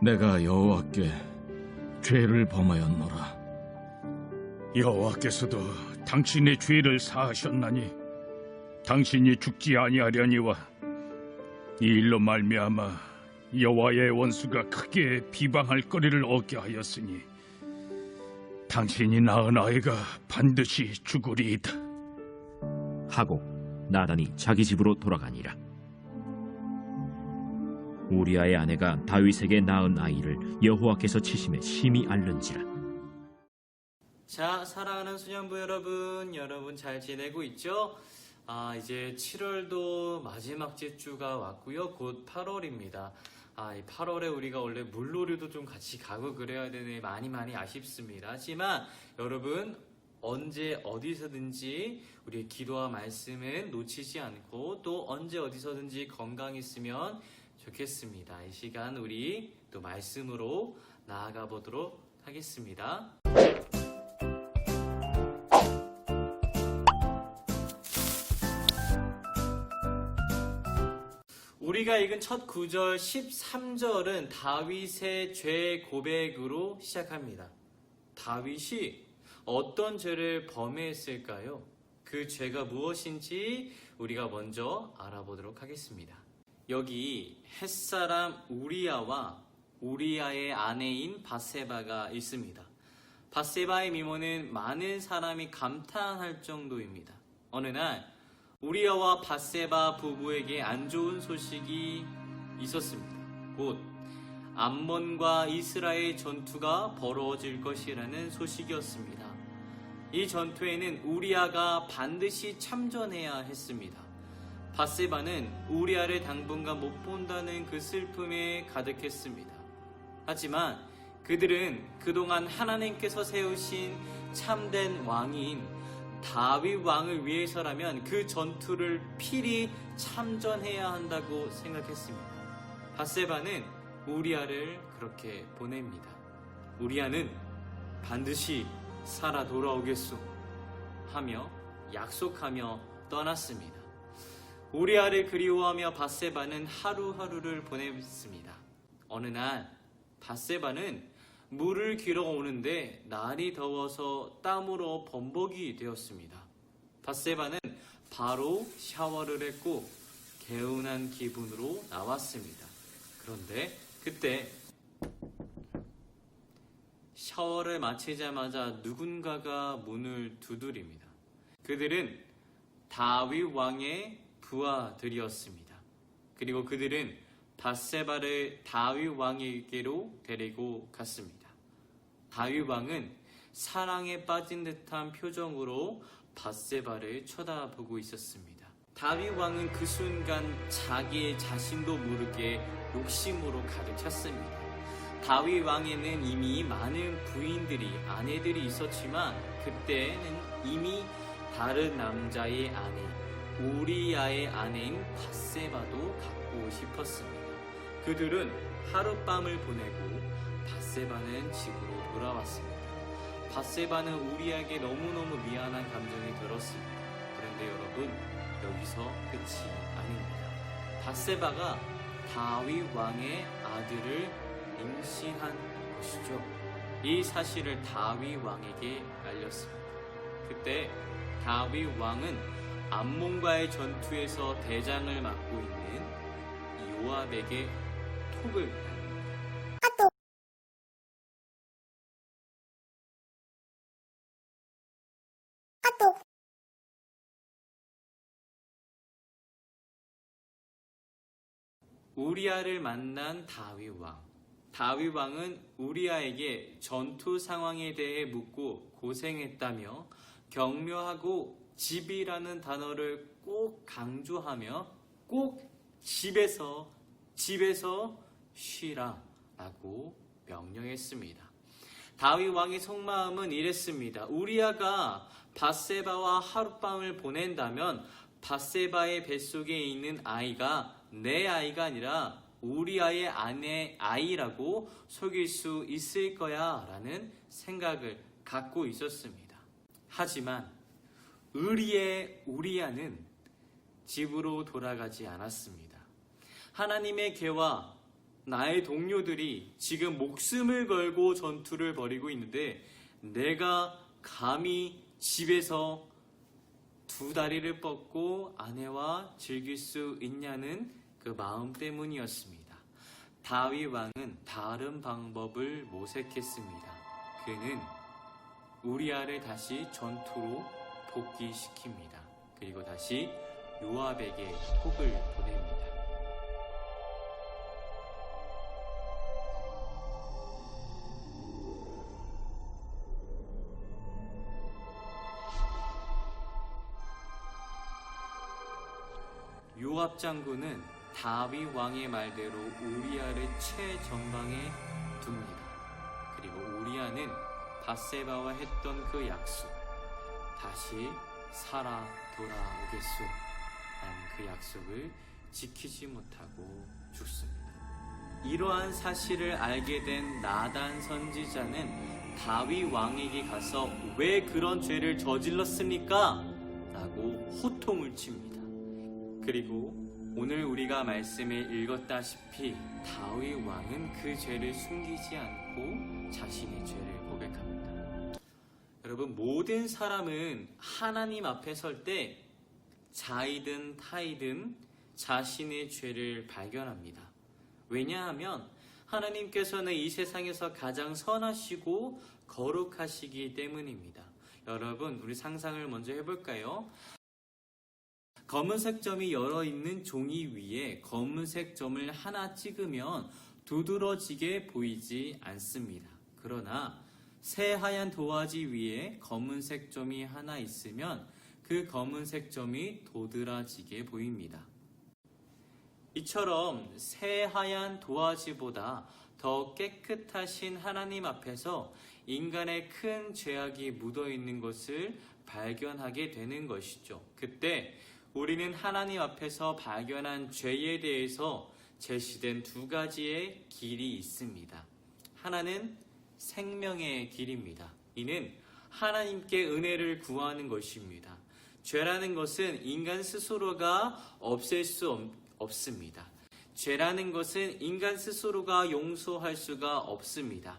내가 여호와께 죄를 범하였노라. 여호와께서도 당신의 죄를 사하셨나니 당신이 죽지 아니하려니와 이 일로 말미암아 여호와의 원수가 크게 비방할 거리를 얻게 하였으니 당신이 낳은 아이가 반드시 죽으리이다 하고 나단이 자기 집으로 돌아가니라. 우리아의 아내가 다윗에게 낳은 아이를 여호와께서 치심에 심히 앓는지라. 자, 사랑하는 수년부 여러분 잘 지내고 있죠? 이제 7월도 마지막 주가 왔고요. 곧 8월입니다. 이 8월에 우리가 원래 물놀이도 좀 같이 가고 그래야 되네. 많이 아쉽습니다. 하지만 여러분, 언제 어디서든지 우리의 기도와 말씀은 놓치지 않고 또 언제 어디서든지 건강했으면 좋겠습니다. 이 시간 우리 또 말씀으로 나아가 보도록 하겠습니다. 우리가 읽은 첫 구절 13절은 다윗의 죄 고백으로 시작합니다. 다윗이 어떤 죄를 범했을까요? 그 죄가 무엇인지 우리가 먼저 알아보도록 하겠습니다. 여기 햇사람 우리아와 우리아의 아내인 바세바가 있습니다. 바세바의 미모는 많은 사람이 감탄할 정도입니다. 어느 날 우리아와 바세바 부부에게 안 좋은 소식이 있었습니다. 곧 암몬과 이스라엘 전투가 벌어질 것이라는 소식이었습니다. 이 전투에는 우리아가 반드시 참전해야 했습니다. 바세바는 우리아를 당분간 못 본다는 그 슬픔에 가득했습니다. 하지만 그들은 그동안 하나님께서 세우신 참된 왕인 다윗 왕을 위해서라면 그 전투를 필히 참전해야 한다고 생각했습니다. 바세바는 우리아를 그렇게 보냅니다. 우리아는 반드시 살아 돌아오겠소 하며 약속하며 떠났습니다. 우리아를 그리워하며 바세바는 하루하루를 보냈습니다. 어느 날 바세바는 물을 길어 오는데 날이 더워서 땀으로 범벅이 되었습니다. 바세바는 바로 샤워를 했고 개운한 기분으로 나왔습니다. 그런데 그때 샤워를 마치자마자 누군가가 문을 두드립니다. 그들은 다윗 왕의 부하들이었습니다. 그리고 그들은 바세바를 다윗 왕에게로 데리고 갔습니다. 다윗 왕은 사랑에 빠진 듯한 표정으로 바세바를 쳐다보고 있었습니다. 다윗 왕은 그 순간 자기의 자신도 모르게 욕심으로 가득 찼습니다. 다윗 왕에는 이미 많은 부인들이, 아내들이 있었지만 그때는 이미 다른 남자의 아내, 우리아의 아내인 바세바도 갖고 싶었습니다. 그들은 하룻밤을 보내고 바세바는 집으로 돌아왔습니다. 바세바는 우리에게 너무너무 미안한 감정이 들었습니다. 그런데 여러분, 여기서 끝이 아닙니다. 바세바가 다윗 왕의 아들을 임신한 것이죠. 이 사실을 다윗 왕에게 알렸습니다. 그때 다윗 왕은 암몬과의 전투에서 대장을 맡고 있는 요압에게 톡을 합니다. 우리아를 만난 다윗 왕. 다윗 왕은 우리아에게 전투 상황에 대해 묻고 고생했다며 격려하고 집이라는 단어를 꼭 강조하며 꼭 집에서 쉬라 라고 명령했습니다. 다윗 왕의 속마음은 이랬습니다. 우리아가 바세바와 하룻밤을 보낸다면 바세바의 뱃속에 있는 아이가 내 아이가 아니라 우리아의 아내 아이라고 속일 수 있을 거야 라는 생각을 갖고 있었습니다. 하지만 의리의 우리아는 집으로 돌아가지 않았습니다. 하나님의 계와 나의 동료들이 지금 목숨을 걸고 전투를 벌이고 있는데 내가 감히 집에서 두 다리를 뻗고 아내와 즐길 수 있냐는 그 마음 때문이었습니다. 다윗 왕은 다른 방법을 모색했습니다. 그는 우리아를 다시 전투로 복귀시킵니다. 그리고 다시 요압에게 폭을 보냅니다. 요압 장군은 다윗 왕의 말대로 우리아를 최전방에 둡니다. 그리고 우리아는 밧세바와 했던 그 약속, 다시 살아 돌아오겠소 라는 그 약속을 지키지 못하고 죽습니다. 이러한 사실을 알게 된 나단 선지자는 다윗 왕에게 가서 왜 그런 죄를 저질렀습니까? 라고 호통을 칩니다. 그리고 오늘 우리가 말씀에 읽었다시피 다윗 왕은 그 죄를 숨기지 않고 자신의 죄를 고백합니다. 여러분, 모든 사람은 하나님 앞에 설 때 자이든 타이든 자신의 죄를 발견합니다. 왜냐하면 하나님께서는 이 세상에서 가장 선하시고 거룩하시기 때문입니다. 여러분, 우리 상상을 먼저 해볼까요? 검은색 점이 여러 있는 종이 위에 검은색 점을 하나 찍으면 두드러지게 보이지 않습니다. 그러나 새하얀 도화지 위에 검은색 점이 하나 있으면 그 검은색 점이 도드라지게 보입니다. 이처럼 새하얀 도화지보다 더 깨끗하신 하나님 앞에서 인간의 큰 죄악이 묻어있는 것을 발견하게 되는 것이죠. 그때 우리는 하나님 앞에서 발견한 죄에 대해서 제시된 두 가지의 길이 있습니다. 하나는 생명의 길입니다. 이는 하나님께 은혜를 구하는 것입니다. 죄라는 것은 인간 스스로가 없앨 수 없습니다. 죄라는 것은 인간 스스로가 용서할 수가 없습니다.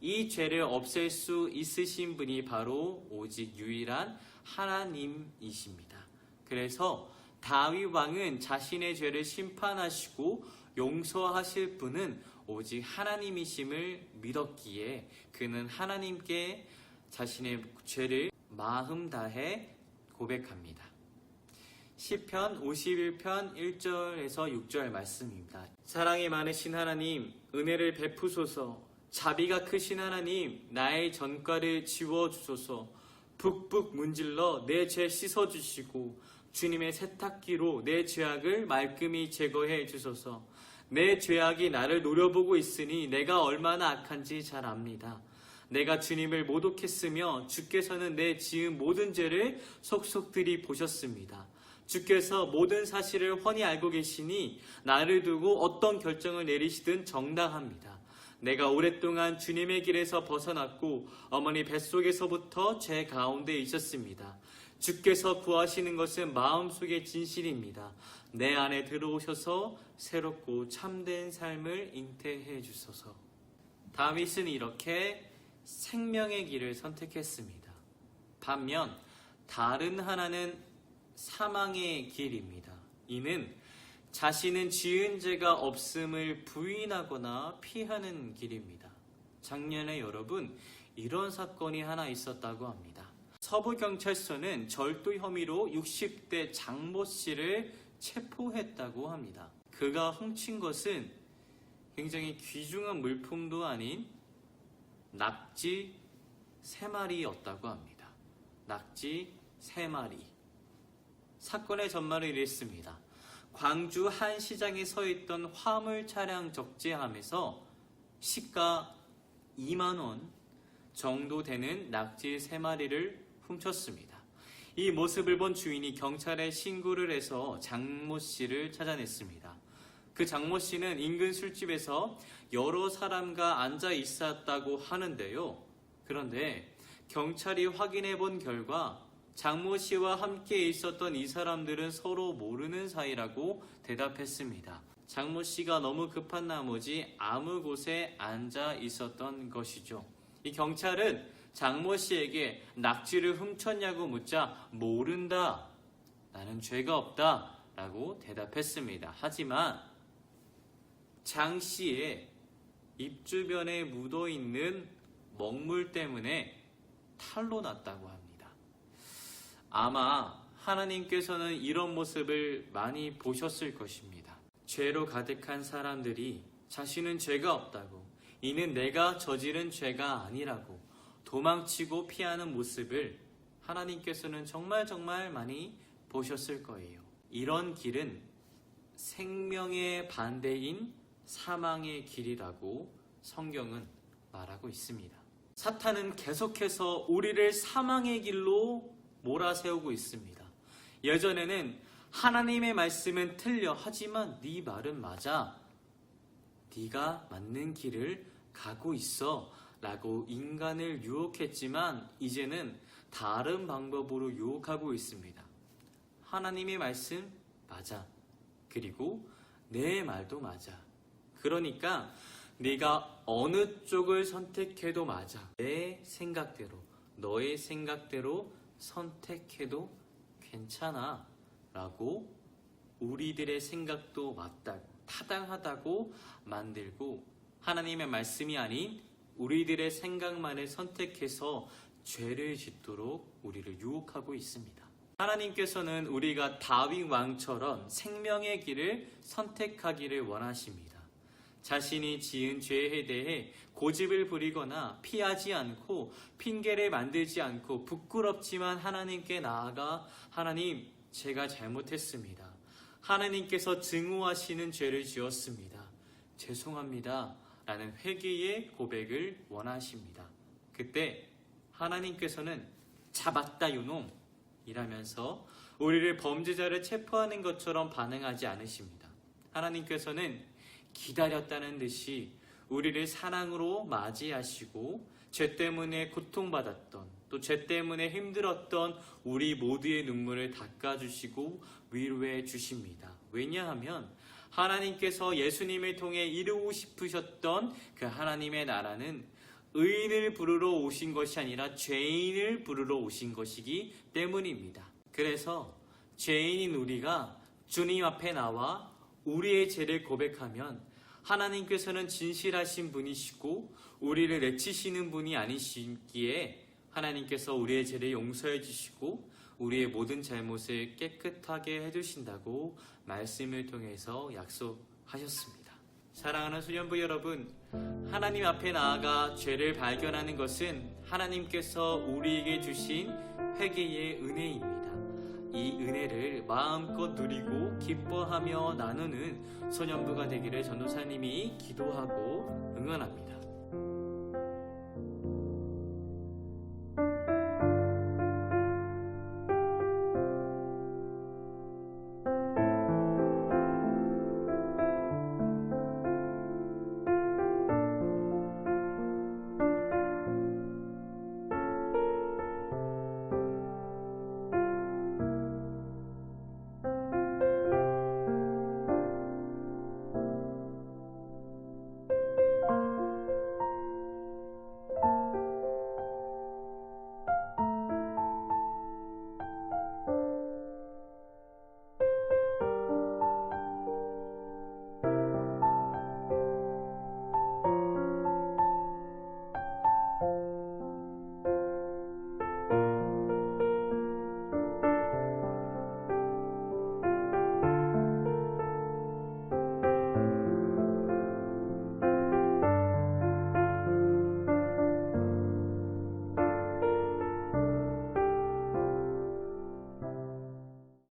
이 죄를 없앨 수 있으신 분이 바로 오직 유일한 하나님이십니다. 그래서 다윗 왕은 자신의 죄를 심판하시고 용서하실 분은 오직 하나님이심을 믿었기에 그는 하나님께 자신의 죄를 마음 다해 고백합니다. 시편 51편 1절에서 6절 말씀입니다. 사랑이 많으신 하나님, 은혜를 베푸소서. 자비가 크신 하나님, 나의 전과를 지워주소서. 북북 문질러 내 죄 씻어주시고 주님의 세탁기로 내 죄악을 말끔히 제거해 주소서. 내 죄악이 나를 노려보고 있으니 내가 얼마나 악한지 잘 압니다. 내가 주님을 모독했으며 주께서는 내 지은 모든 죄를 속속들이 보셨습니다. 주께서 모든 사실을 훤히 알고 계시니 나를 두고 어떤 결정을 내리시든 정당합니다. 내가 오랫동안 주님의 길에서 벗어났고 어머니 뱃속에서부터 죄 가운데 있었습니다. 주께서 구하시는 것은 마음속의 진실입니다. 내 안에 들어오셔서 새롭고 참된 삶을 잉태해 주소서. 다윗은 이렇게 생명의 길을 선택했습니다. 반면 다른 하나는 사망의 길입니다. 이는 자신은 지은 죄가 없음을 부인하거나 피하는 길입니다. 작년에 여러분, 이런 사건이 하나 있었다고 합니다. 서부경찰서는 절도 혐의로 60대 장모 씨를 체포했다고 합니다. 그가 훔친 것은 굉장히 귀중한 물품도 아닌 낙지 3마리였다고 합니다. 낙지 3마리. 사건의 전말은 이랬습니다. 광주 한 시장에 서 있던 화물 차량 적재함에서 시가 2만 원 정도 되는 낙지 3마리를 훔쳤습니다. 이 모습을 본 주인이 경찰에 신고를 해서 장모 씨를 찾아냈습니다. 그 장모 씨는 인근 술집에서 여러 사람과 앉아 있었다고 하는데요. 그런데 경찰이 확인해 본 결과 장모 씨와 함께 있었던 이 사람들은 서로 모르는 사이라고 대답했습니다. 장모 씨가 너무 급한 나머지 아무 곳에 앉아 있었던 것이죠. 이 경찰은 장모 씨에게 낙지를 훔쳤냐고 묻자 모른다, 나는 죄가 없다 라고 대답했습니다. 하지만 장 씨의 입 주변에 묻어있는 먹물 때문에 탈로 났다고 합니다. 아마 하나님께서는 이런 모습을 많이 보셨을 것입니다. 죄로 가득한 사람들이 자신은 죄가 없다고, 이는 내가 저지른 죄가 아니라고 도망치고 피하는 모습을 하나님께서는 정말 많이 보셨을 거예요. 이런 길은 생명의 반대인 사망의 길이라고 성경은 말하고 있습니다. 사탄은 계속해서 우리를 사망의 길로 몰아세우고 있습니다. 예전에는 하나님의 말씀은 틀려, 하지만 네 말은 맞아, 네가 맞는 길을 가고 있어 라고 인간을 유혹했지만 이제는 다른 방법으로 유혹하고 있습니다. 하나님의 말씀 맞아, 그리고 내 말도 맞아, 그러니까 네가 어느 쪽을 선택해도 맞아, 내 생각대로, 너의 생각대로 선택해도 괜찮아 라고 우리들의 생각도 맞다고, 타당하다고 만들고, 하나님의 말씀이 아닌 우리들의 생각만을 선택해서 죄를 짓도록 우리를 유혹하고 있습니다. 하나님께서는 우리가 다윗 왕처럼 생명의 길을 선택하기를 원하십니다. 자신이 지은 죄에 대해 고집을 부리거나 피하지 않고 핑계를 만들지 않고 부끄럽지만 하나님께 나아가, 하나님, 제가 잘못했습니다. 하나님께서 증오하시는 죄를 지었습니다. 죄송합니다 라는 회개의 고백을 원하십니다. 그때 하나님께서는 잡았다 이놈 이라면서 우리를 범죄자를 체포하는 것처럼 반응하지 않으십니다. 하나님께서는 기다렸다는 듯이 우리를 사랑으로 맞이하시고 죄 때문에 고통받았던, 또 죄 때문에 힘들었던 우리 모두의 눈물을 닦아주시고 위로해 주십니다. 왜냐하면 하나님께서 예수님을 통해 이루고 싶으셨던 그 하나님의 나라는 의인을 부르러 오신 것이 아니라 죄인을 부르러 오신 것이기 때문입니다. 그래서 죄인인 우리가 주님 앞에 나와 우리의 죄를 고백하면 하나님께서는 진실하신 분이시고 우리를 내치시는 분이 아니시기에 하나님께서 우리의 죄를 용서해 주시고 우리의 모든 잘못을 깨끗하게 해주신다고 말씀을 통해서 약속하셨습니다. 사랑하는 소년부 여러분, 하나님 앞에 나아가 죄를 발견하는 것은 하나님께서 우리에게 주신 회개의 은혜입니다. 이 은혜를 마음껏 누리고 기뻐하며 나누는 소년부가 되기를 전도사님이 기도하고 응원합니다.